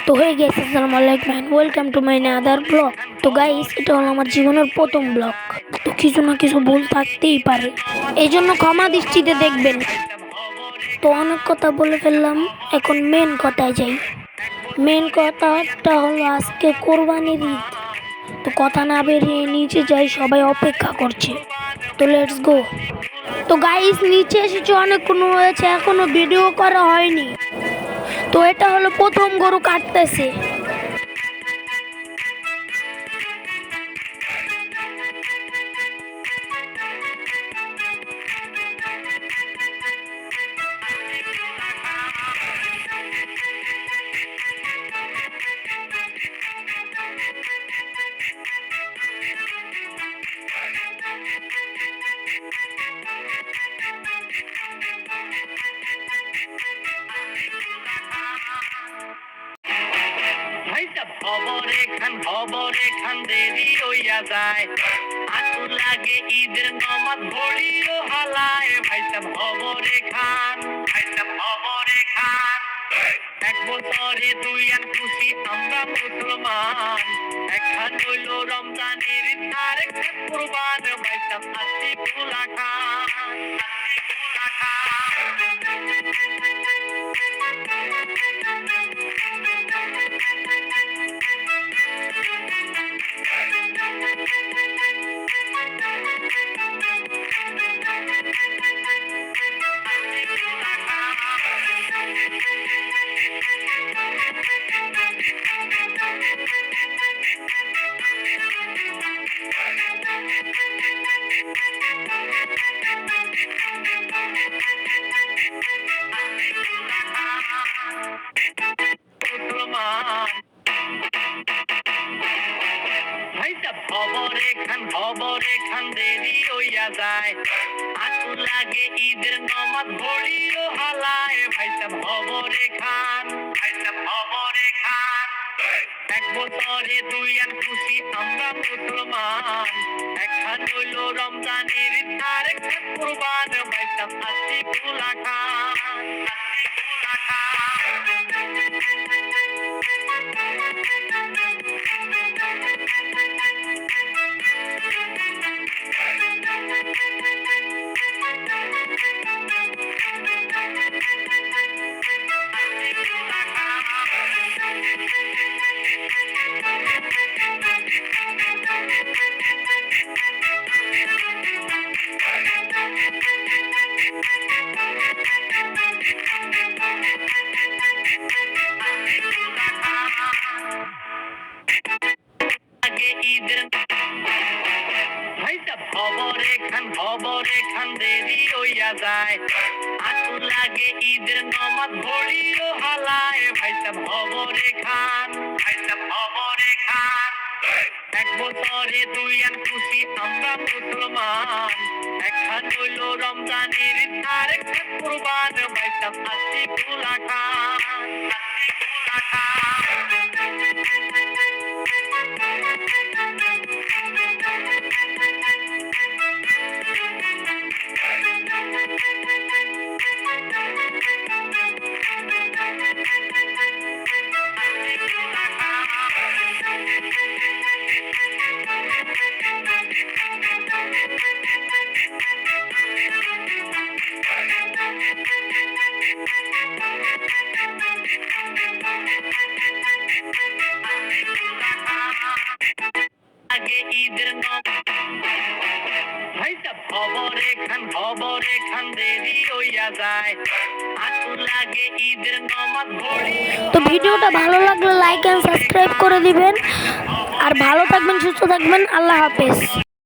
তো হয়ে গেছে, আসসালামু আলাইকুম and welcome to my other blog. তো গাইস, এটা হলো আমার জীবনের প্রথম ব্লগ। তো কিছু না কিছু ভুল থাকতেই পারে, এই জন্য ক্ষমা দৃষ্টিতে দেখবেন। তো অনেক কথা বলে ফেললাম, এখন মেন কথায় যাই। মেন কথাটা হলো আজকে কোরবানির ঈদ। তো কথা না বেরিয়ে নিচে যাই, সবাই অপেক্ষা করছে। তো লেটস গো। তো গাইস, নিচে এসেছে, অনেকক্ষণ হয়েছে, এখনো ভিডিও করা হয়নি। তো এটা হলো প্রথম গরু কাটতেছে। খবরে খান দেরি হইয়া যায়, আতু লাগে ঈদের নমাজ ভরিও হালায়। ভাইসাব খবরে খান, এক বছরে দুই আন খুশি আমরা মুসলমান। একখান হইল রমজানের আর একটা কুরবান। ভাইসাব আসি ফুলা খান, খবরে খান দেরি হইয়া যায়, আতু লাগে ঈদের নমাজ ভরিও হালায়। ভাইসাব খবরে খান, এক বছরে দুই আন খুশি আমরা মুসলমান। একখান হইল রমজানের আর একটা কুরবান। ভাইসাব আসি ফুলা খান, খবরে খান দেরি হইয়া যায়, আতু লাগে ঈদের নমাজ ভরিও হালায়। ভাইসাব খবরে খান, এক বছরে দুই আন খুশি আমরা মুসলমান। একখান হইল রমজানের আর একটা কুরবান। ভাইসাব আসি ফুলা খান, খবরে খান দেরি হইয়া যায়, আতু লাগে ঈদের নমাজ ভরিও। তো ভিডিওটা ভালো লাগলে লাইক এন্ড সাবস্ক্রাইব করে দিবেন। আর ভালো থাকবেন, সুস্থ থাকবেন। আল্লাহ হাফেজ।